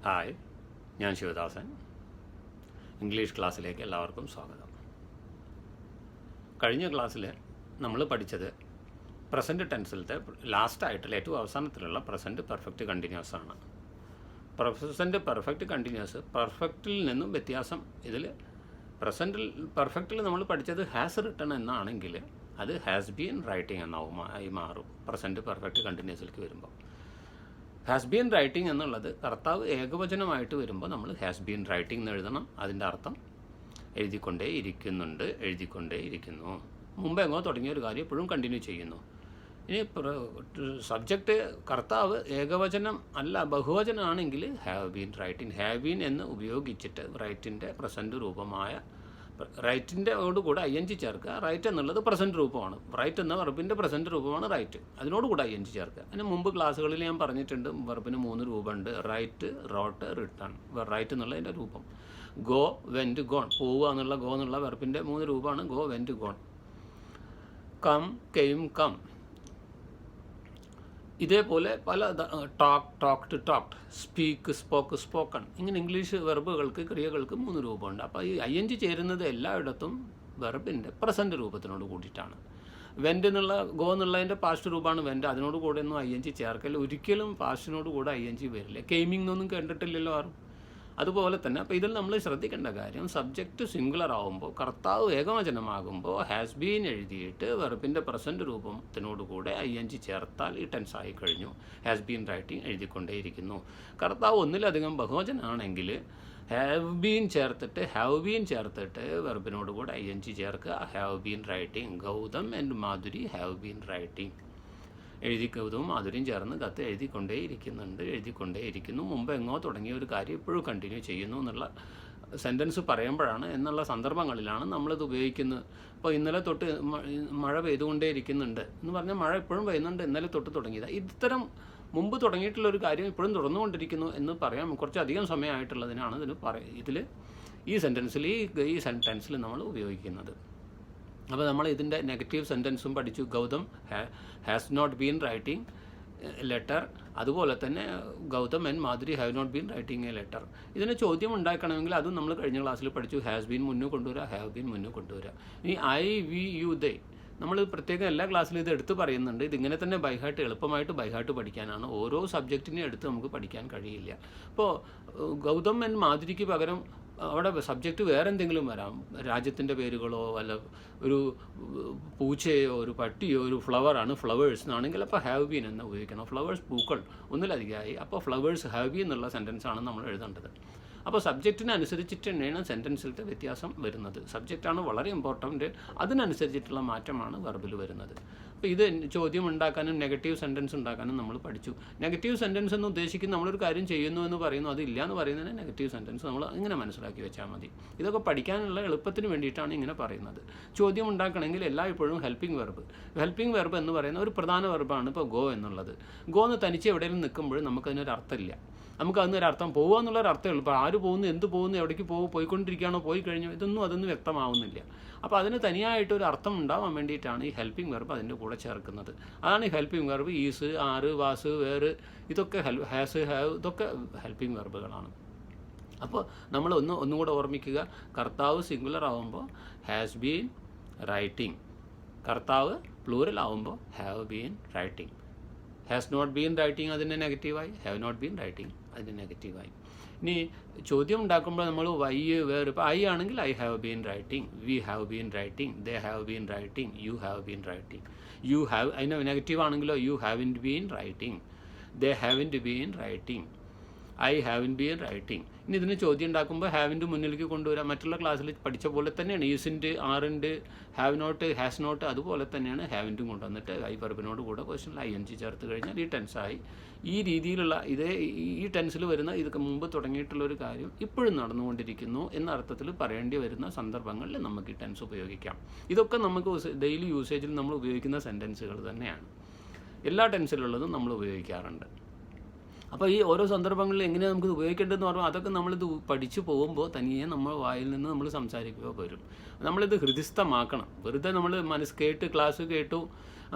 Hi, ഞാൻ Sivadasan. English ക്ലാസ്സിലേക്ക് എല്ലാവർക്കും സ്വാഗതം. കഴിഞ്ഞ ക്ലാസ്സിൽ നമ്മൾ പഠിച്ചത് പ്രസൻറ്റ് ടെൻസിലത്തെ ലാസ്റ്റായിട്ടുള്ള ഏറ്റവും അവസാനത്തിലുള്ള പ്രസൻറ്റ് പെർഫെക്റ്റ് കണ്ടിന്യൂസ് ആണ്. പ്രസൻറ്റ് പെർഫെക്റ്റ് കണ്ടിന്യൂസ് പെർഫെക്റ്റിൽ നിന്നും വ്യത്യാസം. ഇതിൽ പ്രസൻറ്റിൽ പെർഫെക്റ്റിൽ നമ്മൾ പഠിച്ചത് ഹാസ് റിട്ടൺ എന്നാണെങ്കിൽ അത് ഹാസ് ബീൻ റൈറ്റിംഗ് എന്നായി മാറും പ്രസൻറ്റ് പെർഫെക്റ്റ് കണ്ടിന്യൂസിലേക്ക് വരുമ്പോൾ. ഹാസ് ബീൻ റൈറ്റിംഗ് എന്നുള്ളത് കർത്താവ് ഏകവചനമായിട്ട് വരുമ്പോൾ നമ്മൾ ഹാസ് ബീൻ റൈറ്റിംഗ് എന്ന് എഴുതണം. അതിൻ്റെ അർത്ഥം എഴുതിക്കൊണ്ടേ ഇരിക്കുന്നു. മുമ്പ് എങ്ങോ തുടങ്ങിയ ഒരു കാര്യം എപ്പോഴും കണ്ടിന്യൂ ചെയ്യുന്നു. ഇനി സബ്ജക്റ്റ് കർത്താവ് ഏകവചനം അല്ല ബഹുവചനമാണെങ്കിൽ have been writing. Have been എന്ന് ഉപയോഗിച്ചിട്ട് റൈറ്റിൻ്റെ പ്രസൻറ്റ് രൂപമായ റൈറ്റിൻ്റെ കൂടെ ING ചേർക്കുക. റൈറ്റ് എന്നുള്ളത് പ്രസൻറ്റ് രൂപമാണ്. റൈറ്റ് എന്ന വെർബിൻ്റെ പ്രസൻറ്റ് രൂപമാണ് റൈറ്റ്. അതിനോട് കൂടെ ING ചേർക്കുക. അതിന് മുമ്പ് ക്ലാസ്സുകളിൽ ഞാൻ പറഞ്ഞിട്ടുണ്ട് വെർബിന് 3 രൂപമുണ്ട്: റൈറ്റ്, റോട്ട്, റിട്ടേൺ. റൈറ്റ് എന്നുള്ളതിൻ്റെ രൂപം ഗോ, വെൻറ്റ്, ഗോൺ. പോവുക എന്നുള്ള ഗോ എന്നുള്ള വെർബിൻ്റെ 3 രൂപമാണ് go, went, gone. Come, came, come. ഇതേപോലെ പല talked, talked, speak, spoke, spoken. ഇങ്ങനെ ഇംഗ്ലീഷ് വെർബുകൾക്ക് ക്രിയകൾക്ക് 3 രൂപമുണ്ട്. അപ്പോൾ ഈ ING ചേരുന്നത് എല്ലായിടത്തും വെർബിൻ്റെ പ്രസൻറ്റ് രൂപത്തിനോട് കൂടിയിട്ടാണ്. വെൻറ്റ് എന്നുള്ള ഗോ എന്നുള്ളതിൻ്റെ പാസ്റ്റ് രൂപമാണ് വെൻറ്റ്. അതിനോട് കൂടെ ഒന്നും ING ചേർക്കൽ. ഒരിക്കലും പാസ്റ്റിനോട് കൂടെ ING വരില്ല. കെയിമിംഗ് എന്നൊന്നും കണ്ടിട്ടില്ലല്ലോ ആരും. അതുപോലെ തന്നെ അപ്പോൾ ഇതിൽ നമ്മൾ ശ്രദ്ധിക്കേണ്ട കാര്യം, സബ്ജക്റ്റ് സിംഗുലർ ആകുമ്പോൾ, കർത്താവ് ഏകവചനമാകുമ്പോൾ ഹാസ് ബീൻ എഴുതിയിട്ട് വെർബിൻ്റെ പ്രസൻറ്റ് രൂപത്തിനോട് കൂടെ ING ചേർത്താൽ ഈ ടെൻസ് ആയി കഴിഞ്ഞു. ഹാസ് ബീൻ റൈറ്റിംഗ് എഴുതിക്കൊണ്ടേയിരിക്കുന്നു. കർത്താവ് ഒന്നിലധികം ബഹുവചനാണെങ്കിൽ ഹാവ് ബീൻ ചേർത്തിട്ട് വെർബിനോട് കൂടെ ING ചേർക്കുക. Have been writing. Gautam and Madhuri have been writing. ഗൗതവും മാധുര്യം ചേർന്ന് കത്ത് എഴുതിക്കൊണ്ടേയിരിക്കുന്നു. മുമ്പ് എങ്ങോ തുടങ്ങിയ ഒരു കാര്യം ഇപ്പോഴും കണ്ടിന്യൂ ചെയ്യുന്നു എന്നുള്ള സെൻറ്റൻസ് പറയുമ്പോഴാണ്, എന്നുള്ള സന്ദർഭങ്ങളിലാണ് നമ്മളിത് ഉപയോഗിക്കുന്നത്. ഇപ്പോൾ ഇന്നലെ തൊട്ട് മഴ പെയ്തുകൊണ്ടേയിരിക്കുന്നുണ്ട് എന്ന് പറഞ്ഞാൽ മഴ ഇപ്പോഴും പെയ്യുന്നുണ്ട്, ഇന്നലെ തൊട്ട് തുടങ്ങിയത്. ഇത്തരം മുമ്പ് തുടങ്ങിയിട്ടുള്ളൊരു കാര്യം ഇപ്പോഴും തുടർന്നുകൊണ്ടിരിക്കുന്നു എന്ന് പറയാം. കുറച്ചധികം സമയമായിട്ടുള്ളതിനാണ് ഇതിൽ ഈ സെൻറ്റൻസിൽ ഈ സെൻറ്റൻസിൽ നമ്മൾ ഉപയോഗിക്കുന്നത്. അപ്പോൾ നമ്മൾ ഇതിൻ്റെ നെഗറ്റീവ് സെൻറ്റൻസും പഠിച്ചു. Gautam has not been writing letter. അതുപോലെ തന്നെ Gautam and Madhuri have not been writing a letter. ഇതിന് ചോദ്യം ഉണ്ടാക്കണമെങ്കിൽ അതും നമ്മൾ കഴിഞ്ഞ ക്ലാസ്സിൽ പഠിച്ചു. ഹാസ് ബീൻ മുന്നേ കൊണ്ടുവരിക, ഹാവ് ബീൻ മുന്നേ കൊണ്ടുവരിക. ഇനി ഐ, വി, യു, ദേ നമ്മൾ പ്രത്യേകം എല്ലാ ക്ലാസ്സിലും ഇത് എടുത്ത് പറയുന്നുണ്ട്. ഇതിങ്ങനെ തന്നെ എളുപ്പമായിട്ട് ബൈഹാർട്ട് പഠിക്കാനാണ്. ഓരോ സബ്ജക്റ്റിനെയും എടുത്ത് നമുക്ക് പഠിക്കാൻ കഴിയില്ല. ഇപ്പോൾ ഗൗതം ആൻഡ് മാധുരിക്ക് പകരം അവിടെ സബ്ജക്റ്റ് വേറെ എന്തെങ്കിലും വരാം. രാജ്യത്തിൻ്റെ പേരുകളോ അല്ല ഒരു പൂച്ചയോ ഒരു പട്ടിയോ ഒരു ഫ്ലവറാണ്, ഫ്ലവേഴ്സ് എന്നാണെങ്കിൽ അപ്പോൾ ഹാവ് ബീൻ എന്ന് ഉപയോഗിക്കണം. ഫ്ലവേഴ്സ് പൂക്കൾ ഒന്നിലധികമായി. അപ്പോൾ ഫ്ലവേഴ്സ് ഹാവ് ബീൻ എന്നുള്ള സെൻറ്റൻസാണ് നമ്മൾ എഴുതേണ്ടത്. അപ്പോൾ സബ്ജക്റ്റിനനുസരിച്ചിട്ട് തന്നെയാണ് സെൻറ്റൻസിലത്തെ വ്യത്യാസം വരുന്നത്. സബ്ജക്റ്റാണ് വളരെ ഇമ്പോർട്ടൻറ്റ്. അതിനനുസരിച്ചിട്ടുള്ള മാറ്റമാണ് വെർബിൽ വരുന്നത്. അപ്പോൾ ഇത് ചോദ്യം ഉണ്ടാക്കാനും നെഗറ്റീവ് സെൻറ്റൻസ് ഉണ്ടാക്കാനും നമ്മൾ പഠിച്ചു. നെഗറ്റീവ് സെൻറ്റൻസ് എന്ന് ഉദ്ദേശിക്കുന്നത് നമ്മളൊരു കാര്യം ചെയ്യുന്നു എന്ന് പറയുന്നു, അതില്ല എന്ന് പറയുന്നതിന് നെഗറ്റീവ് സെൻറ്റൻസ് നമ്മൾ ഇങ്ങനെ മനസ്സിലാക്കി വെച്ചാൽ മതി. ഇതൊക്കെ പഠിക്കാനുള്ള എളുപ്പത്തിന് വേണ്ടിയിട്ടാണ് ഇങ്ങനെ പറയുന്നത്. ചോദ്യം ഉണ്ടാക്കണമെങ്കിൽ എല്ലായ്പ്പോഴും ഹെൽപ്പിംഗ് വെർബ് എന്ന് പറയുന്ന ഒരു പ്രധാന വെർബാണ്. ഇപ്പോൾ ഗോ എന്നുള്ളത്. ഗോ എന്ന് തനിച്ച് എവിടെയെങ്കിലും നിൽക്കുമ്പോഴും നമുക്കതിനൊരു അർത്ഥമില്ല. നമുക്കതിനൊരു അർത്ഥം പോകുക എന്നുള്ളൊരു അർത്ഥമേ ഇപ്പോൾ ആര് പോകുന്നു, എന്ത് പോകുന്നു, എവിടേക്ക് പോയിക്കൊണ്ടിരിക്കുകയാണോ, പോയി കഴിഞ്ഞോ, അതൊന്നും വ്യക്തമാവുന്നില്ല. അപ്പോൾ അതിന് തനിയായിട്ടൊരു അർത്ഥം ഉണ്ടാവാൻ വേണ്ടിയിട്ടാണ് ഈ ഹെൽപ്പിംഗ് വെർബ് അതിൻ്റെ കൂടെ ചേർക്കുന്നത്. അതാണ് ഈ helping verb. Is, are, was, were, ഇതൊക്കെ ഹാസ്, ഹാവ്, ഇതൊക്കെ ഹെൽപ്പിംഗ് വെർബുകളാണ്. അപ്പോൾ നമ്മൾ ഒന്നും കൂടെ ഓർമ്മിക്കുക. കർത്താവ് സിംഗുലർ ആവുമ്പോൾ ഹാസ് ബീൻ റൈറ്റിംഗ്. കർത്താവ് പ്ലൂറൽ ആവുമ്പോൾ have been writing. Has not been writing അതിൻ്റെ നെഗറ്റീവായി. ഹാവ് നോട്ട് ബീൻ റൈറ്റിംഗ് അതിൻ്റെ നെഗറ്റീവായി. ഇനി ചോദ്യം ഉണ്ടാക്കുമ്പോൾ നമ്മൾ വൈ, വേർ. ഇപ്പോൾ ഐ ആണെങ്കിൽ I have been writing, we have been writing, they have been writing, you have been writing. You have അതിൻ്റെ നെഗറ്റീവ് ആണെങ്കിലോ you haven't been writing, they haven't been writing, I haven't been writing. ഇനി ഇതിന് ചോദ്യം ഉണ്ടാക്കുമ്പോൾ ഹാവിൻ്റെ മുന്നിലേക്ക് കൊണ്ടുവരാം. മറ്റുള്ള ക്ലാസ്സിൽ പഠിച്ച പോലെ തന്നെയാണ്. ഈസിൻ്റെ, ആറിൻ്റെ, ഹാവ് നോട്ട്, ഹാസ് നോട്ട് അതുപോലെ തന്നെയാണ് ഹാവിൻറ്റും കൊണ്ടുവന്നിട്ട് ഐ വെർബിനോട് കൂടെ ക്വസ്റ്റനിൽ ING ചേർത്ത് കഴിഞ്ഞാൽ ഈ ടെൻസായി. ഈ രീതിയിലുള്ള ഈ ടെൻസിൽ വരുന്ന ഇതൊക്കെ മുമ്പ് തുടങ്ങിയിട്ടുള്ളൊരു കാര്യം ഇപ്പോഴും നടന്നുകൊണ്ടിരിക്കുന്നു എന്ന അർത്ഥത്തിൽ പറയേണ്ടി വരുന്ന സന്ദർഭങ്ങളിൽ നമുക്ക് ഈ ടെൻസ് ഉപയോഗിക്കാം. ഇതൊക്കെ നമുക്ക് ഡെയിലി യൂസേജിൽ നമ്മൾ ഉപയോഗിക്കുന്ന സെൻറ്റൻസുകൾ തന്നെയാണ്. എല്ലാ ടെൻസിലുള്ളതും നമ്മൾ ഉപയോഗിക്കാറുണ്ട്. അപ്പോൾ ഈ ഓരോ സന്ദർഭങ്ങളിൽ എങ്ങനെയാണ് നമുക്ക് ഉപയോഗിക്കേണ്ടതെന്ന് പറയുമ്പോൾ അതൊക്കെ നമ്മളിത് പഠിച്ചു പോകുമ്പോൾ തനിയെ നമ്മൾ വായിൽ നിന്ന് നമ്മൾ സംസാരിക്കുക വരും. നമ്മളിത് ഹൃദിസ്ഥമാക്കണം. വെറുതെ നമ്മൾ ക്ലാസ് കേട്ടു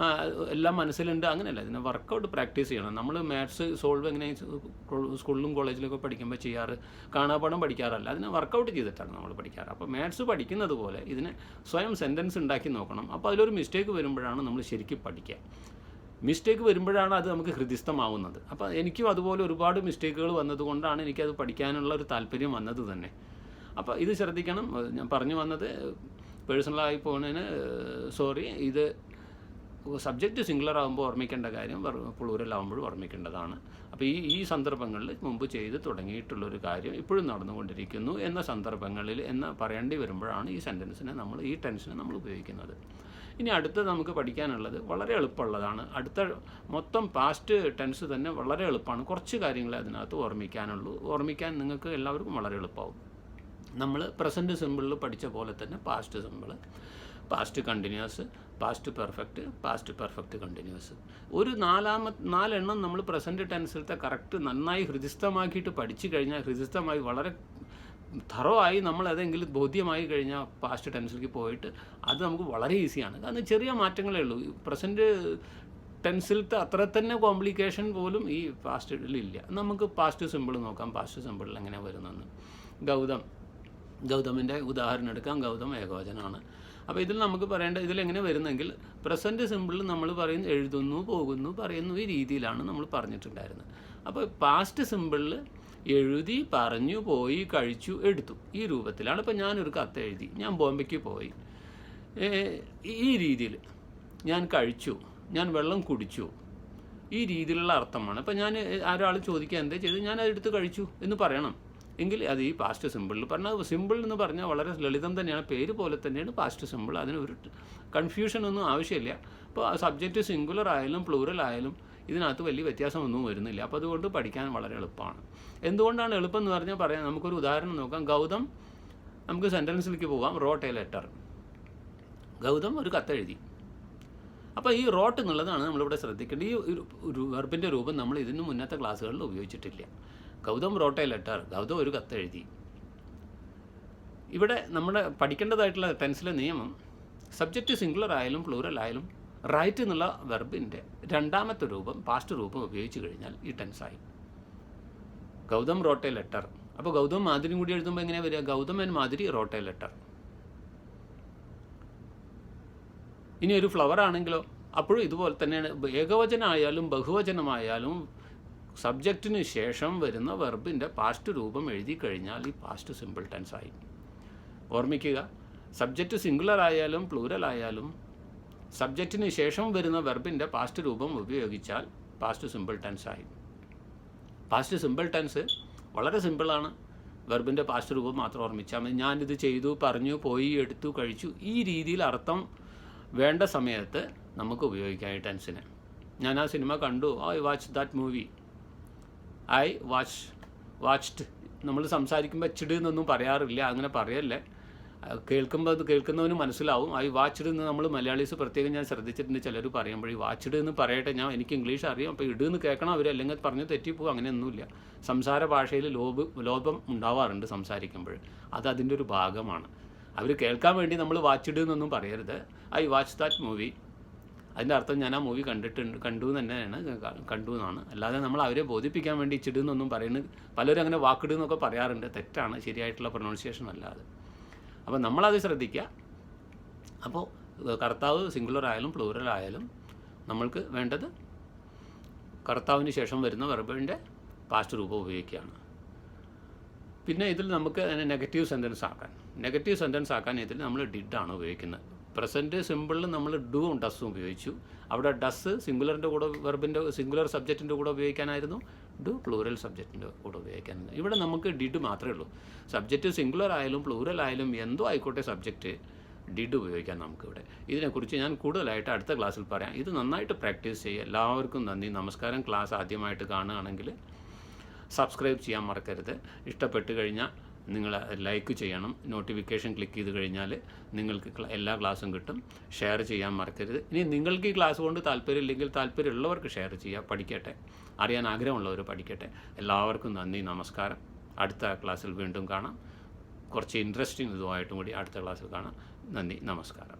എല്ലാം മനസ്സിലുണ്ട്, അങ്ങനെയല്ല. ഇതിനെ വർക്കൗട്ട് പ്രാക്ടീസ് ചെയ്യണം. നമ്മൾ മാത്സ് സോൾവ് എങ്ങനെ സ്കൂളിലും കോളേജിലൊക്കെ പഠിക്കുമ്പോൾ ചെയ്യാറ്, കാണാപ്പാഠം പഠിക്കാറല്ല, അതിനെ വർക്കൗട്ട് ചെയ്തിട്ടാണ് നമ്മൾ പഠിക്കാറ്. അപ്പോൾ മാത്സ് പഠിക്കുന്നത് പോലെ ഇതിനെ സ്വയം സെൻറ്റൻസ് ഉണ്ടാക്കി നോക്കണം. അപ്പോൾ അതിലൊരു മിസ്റ്റേക്ക് വരുമ്പോഴാണ് നമ്മൾ ശരിക്കും പഠിക്കുക. മിസ്റ്റേക്ക് വരുമ്പോഴാണ് അത് നമുക്ക് ഹൃദിസ്ഥമാവുന്നത്. അപ്പോൾ എനിക്കും അതുപോലെ ഒരുപാട് മിസ്റ്റേക്കുകൾ വന്നതുകൊണ്ടാണ് എനിക്കത് പഠിക്കാനുള്ള ഒരു താല്പര്യം വന്നത് തന്നെ. അപ്പോൾ ഇത് ശ്രദ്ധിക്കണം. ഞാൻ പറഞ്ഞു വന്നത് പേഴ്സണലായി പോകുന്നതിന് സോറി. ഇത് സബ്ജക്റ്റ് സിംഗുലർ ആകുമ്പോൾ ഓർമ്മിക്കേണ്ട കാര്യം പ്ലൂറൽ ആകുമ്പോഴും ഓർമ്മിക്കേണ്ടതാണ്. അപ്പോൾ ഈ സന്ദർഭങ്ങളിൽ മുമ്പ് ചെയ്ത് തുടങ്ങിയിട്ടുള്ളൊരു കാര്യം ഇപ്പോഴും നടന്നുകൊണ്ടിരിക്കുന്നു എന്ന സന്ദർഭങ്ങളിൽ പറയേണ്ടി വരുമ്പോഴാണ് ഈ ടെൻസിനെ നമ്മൾ ഉപയോഗിക്കുന്നത്. ഇനി അടുത്ത് നമുക്ക് പഠിക്കാനുള്ളത് വളരെ എളുപ്പമുള്ളതാണ്. മൊത്തം പാസ്റ്റ് ടെൻസ് തന്നെ വളരെ എളുപ്പമാണ്. കുറച്ച് കാര്യങ്ങളെ അതിനകത്ത് ഓർമ്മിക്കാൻ നിങ്ങൾക്ക് എല്ലാവർക്കും വളരെ എളുപ്പമാവും. നമ്മൾ പ്രസൻറ്റ് സിമ്പിളിൽ പഠിച്ച പോലെ തന്നെ past simple, past continuous, past perfect continuous, ഒരു 4 നമ്മൾ പ്രസൻറ്റ് ടെൻസിലത്തെ കറക്റ്റ് നന്നായി ഹൃദിസ്ഥമാക്കിയിട്ട് പഠിച്ചു കഴിഞ്ഞാൽ, ഹൃദിസ്ഥമായി വളരെ തറവായി നമ്മൾ അതെങ്കിലും ബോധ്യമായി കഴിഞ്ഞാൽ പാസ്റ്റ് ടെൻസിലേക്ക് പോയിട്ട് അത് നമുക്ക് വളരെ ഈസിയാണ്. കാരണം ചെറിയ മാറ്റങ്ങളേ ഉള്ളൂ. പ്രസൻറ്റ് ടെൻസിലത്തെ അത്ര തന്നെ കോംപ്ലിക്കേഷൻ പോലും ഈ പാസ്റ്റിലില്ല. നമുക്ക് പാസ്റ്റ് സിമ്പിൾ നോക്കാം. പാസ്റ്റ് സിമ്പിളിൽ എങ്ങനെ വരുന്നെന്ന്. ഗൗതമിൻ്റെ ഉദാഹരണം എടുക്കാം. ഗൗതം ഏകവചനമാണ്. അപ്പോൾ ഇതിൽ നമുക്ക് ഇതിലെങ്ങനെ വരുന്നെങ്കിൽ പ്രസൻറ്റ് സിമ്പിളിൽ നമ്മൾ പറയുന്നു എഴുതുന്നു, പോകുന്നു, പറയുന്നു, ഈ രീതിയിലാണ് നമ്മൾ പറഞ്ഞിട്ടുണ്ടായിരുന്നത്. അപ്പോൾ പാസ്റ്റ് സിമ്പിളിൽ എഴുതി, പറഞ്ഞു, പോയി, കഴിച്ചു, എടുത്തു, ഈ രൂപത്തിലാണ്. ഇപ്പോൾ ഞാനൊരു കത്ത് എഴുതി, ഞാൻ ബോംബെക്ക് പോയി, ഈ രീതിയിൽ ഞാൻ കഴിച്ചു, ഞാൻ വെള്ളം കുടിച്ചു, ഈ രീതിയിലുള്ള അർത്ഥമാണ്. അപ്പോൾ ഞാൻ ഒരാൾ ചോദിക്കുക എന്താ ചെയ്ത്, ഞാൻ അതെടുത്ത് കഴിച്ചു എന്ന് പറയണം എങ്കിൽ അത് ഈ പാസ്റ്റ് സിമ്പിളിൽ പറഞ്ഞാൽ, സിമ്പിൾ എന്ന് പറഞ്ഞാൽ വളരെ ലളിതം തന്നെയാണ്, പേര് പോലെ തന്നെയാണ് പാസ്റ്റ് സിമ്പിൾ. അതിനൊരു കൺഫ്യൂഷനൊന്നും ആവശ്യമില്ല. ഇപ്പോൾ സബ്ജക്റ്റ് സിംഗുലർ ആയാലും പ്ലൂറൽ ആയാലും ഇതിനകത്ത് വലിയ വ്യത്യാസമൊന്നും വരുന്നില്ല. അപ്പോൾ അതുകൊണ്ട് പഠിക്കാൻ വളരെ എളുപ്പമാണ്. എന്തുകൊണ്ടാണ് എളുപ്പം എന്ന് പറഞ്ഞാൽ പറയാം. നമുക്കൊരു ഉദാഹരണം നോക്കാം. ഗൗതം, നമുക്ക് സെൻറ്റൻസിലേക്ക് പോകാം. Rote a letter. ഗൗതം ഒരു കത്തെഴുതി. അപ്പോൾ ഈ റോട്ട് എന്നുള്ളതാണ് നമ്മളിവിടെ ശ്രദ്ധിക്കേണ്ടത്. ഈ ഒരു വെർബിൻ്റെ രൂപം നമ്മൾ ഇതിന് മുന്നത്തെ ക്ലാസ്സുകളിൽ ഉപയോഗിച്ചിട്ടില്ല. Gautam wrote a letter, Gautam ഒരു കത്തെഴുതി. ഇവിടെ നമ്മുടെ പഠിക്കേണ്ടതായിട്ടുള്ള ടെൻസിലെ നിയമം, സബ്ജക്റ്റ് സിംഗുലർ ആയാലും പ്ലൂറൽ ആയാലും റൈറ്റ് എന്നുള്ള വെർബിൻ്റെ രണ്ടാമത്തെ രൂപം, പാസ്റ്റ് രൂപം ഉപയോഗിച്ച് കഴിഞ്ഞാൽ ഈ ടെൻസായി. Gautam wrote a letter. അപ്പോൾ ഗൗതം മാധുരിയും കൂടി എഴുതുമ്പോൾ എങ്ങനെയാണ് വരിക? Gautam and Madhuri wrote a letter. ഇനി ഒരു ഫ്ലവർ ആണെങ്കിലോ അപ്പോഴും ഇതുപോലെ തന്നെയാണ്. ഏകവചനമായാലും ബഹുവചനമായാലും സബ്ജക്റ്റിന് ശേഷം വരുന്ന വെർബിൻ്റെ പാസ്റ്റ് രൂപം എഴുതി കഴിഞ്ഞാൽ ഈ പാസ്റ്റ് സിമ്പിൾ ടെൻസായി. ഓർമ്മിക്കുക, സബ്ജക്റ്റ് സിംഗുലർ ആയാലും പ്ലൂറൽ ആയാലും സബ്ജക്റ്റിന് ശേഷം വരുന്ന വെർബിൻ്റെ പാസ്റ്റ് രൂപം ഉപയോഗിച്ചാൽ പാസ്റ്റ് സിമ്പിൾ ടെൻസായി. പാസ്റ്റ് സിമ്പിൾ ടെൻസ് വളരെ സിമ്പിളാണ്. വെർബിൻ്റെ പാസ്റ്റ് രൂപം മാത്രം ഓർമ്മിച്ചാൽ മതി. ഞാനിത് ചെയ്തു, പറഞ്ഞു, പോയി, എടുത്തു, കഴിച്ചു, ഈ രീതിയിൽ അർത്ഥം വേണ്ട സമയത്ത് നമുക്ക് ഉപയോഗിക്കാം ഈ ടെൻസിനെ. ഞാൻ ആ സിനിമ കണ്ടു, I watch that movie, I watched. നമ്മൾ സംസാരിക്കുമ്പോൾ ചിട് എന്നൊന്നും പറയാറില്ല, അങ്ങനെ പറയല്ലേ. കേൾക്കുമ്പോൾ അത് കേൾക്കുന്നവന് മനസ്സിലാവും. ഐ വാച്ച്ഡ് എന്ന് നമ്മൾ മലയാളീസ് പ്രത്യേകം ഞാൻ ശ്രദ്ധിച്ചിട്ടുണ്ട്. ചിലർ പറയുമ്പോൾ ഈ വാച്ച്ഡ് എന്ന് പറയട്ടെ, എനിക്ക് ഇംഗ്ലീഷ് അറിയാം, അപ്പോൾ ഇടുന്ന് കേൾക്കണം അവർ, അല്ലെങ്കിൽ പറഞ്ഞ് തെറ്റിപ്പോകും. അങ്ങനെയൊന്നുമില്ല. സംസാര ഭാഷയിൽ ലോപം ഉണ്ടാവാറുണ്ട് സംസാരിക്കുമ്പോൾ. അത് അതിൻ്റെ ഒരു ഭാഗമാണ്. അവർ കേൾക്കാൻ വേണ്ടി നമ്മൾ വാച്ച്ഡ് എന്നൊന്നും പറയരുത്. ഐ വാച്ച് ദാറ്റ് മൂവി, അതിൻ്റെ അർത്ഥം ഞാൻ ആ മൂവി കണ്ടു എന്നാണ്. അല്ലാതെ നമ്മൾ അവരെ ബോധിപ്പിക്കാൻ വേണ്ടി ചിടുന്നൊന്നും പറയുന്നത്. പലരും അങ്ങനെ വാക്കിട് എന്നൊക്കെ പറയാറുണ്ട്. തെറ്റാണ്, ശരിയായിട്ടുള്ള പ്രൊനൗൺസിയേഷൻ അല്ലാതെ. അപ്പോൾ നമ്മളത് ശ്രദ്ധിക്കുക. അപ്പോൾ കർത്താവ് സിംഗുലർ ആയാലും പ്ലൂറൽ ആയാലും നമ്മൾക്ക് വേണ്ടത് കർത്താവിന് ശേഷം വരുന്ന വെർബിൻ്റെ പാസ്റ്റ് രൂപം ഉപയോഗിക്കുകയാണ്. പിന്നെ ഇതിൽ നമുക്ക് നെഗറ്റീവ് സെൻറ്റൻസ് ആക്കാൻ ഇതിൽ നമ്മൾ ഡിഡാണ് ഉപയോഗിക്കുന്നത്. പ്രസൻറ്റ് സിമ്പിളിൽ നമ്മൾ ഡുവും ഡസ്സും ഉപയോഗിച്ചു. അവിടെ ഡസ് സിംഗുലറിൻ്റെ കൂടെ വെർബിൻ്റെ സിംഗുലർ സബ്ജക്റ്റിൻ്റെ കൂടെ ഉപയോഗിക്കാനായിരുന്നു, ഡു പ്ലൂറൽ സബ്ജക്റ്റിൻ്റെ കൂടെ ഉപയോഗിക്കാനായിരുന്നു. ഇവിടെ നമുക്ക് ഡിഡ് മാത്രമേ ഉള്ളൂ. സബ്ജക്റ്റ് സിംഗുലർ ആയാലും പ്ലൂറൽ ആയാലും എന്തോ ആയിക്കോട്ടെ സബ്ജക്റ്റ്, ഡിഡ് ഉപയോഗിക്കാം നമുക്കിവിടെ. ഇതിനെക്കുറിച്ച് ഞാൻ കൂടുതലായിട്ട് അടുത്ത ക്ലാസ്സിൽ പറയാം. ഇത് നന്നായിട്ട് പ്രാക്ടീസ് ചെയ്യുക. എല്ലാവർക്കും നന്ദി, നമസ്കാരം. ക്ലാസ് ആദ്യമായിട്ട് കാണുകയാണെങ്കിൽ സബ്സ്ക്രൈബ് ചെയ്യാൻ മറക്കരുത്. ഇഷ്ടപ്പെട്ട് കഴിഞ്ഞാൽ നിങ്ങൾ ലൈക്ക് ചെയ്യണം. നോട്ടിഫിക്കേഷൻ ക്ലിക്ക് ചെയ്ത് കഴിഞ്ഞാൽ നിങ്ങൾക്ക് എല്ലാ ക്ലാസ്സും കിട്ടും. ഷെയർ ചെയ്യാൻ മറക്കരുത്. ഇനി നിങ്ങൾക്ക് ഈ ക്ലാസ് കൊണ്ട് താല്പര്യമില്ലെങ്കിൽ താല്പര്യമുള്ളവർക്ക് ഷെയർ ചെയ്യുക. പഠിക്കട്ടെ, അറിയാൻ ആഗ്രഹമുള്ളവർ പഠിക്കട്ടെ. എല്ലാവർക്കും നന്ദി, നമസ്കാരം. അടുത്ത ക്ലാസ്സിൽ വീണ്ടും കാണാം. കുറച്ച് ഇൻട്രസ്റ്റിംഗ് ഇതുമായിട്ടും കൂടി അടുത്ത ക്ലാസ്സിൽ കാണാം. നന്ദി, നമസ്കാരം.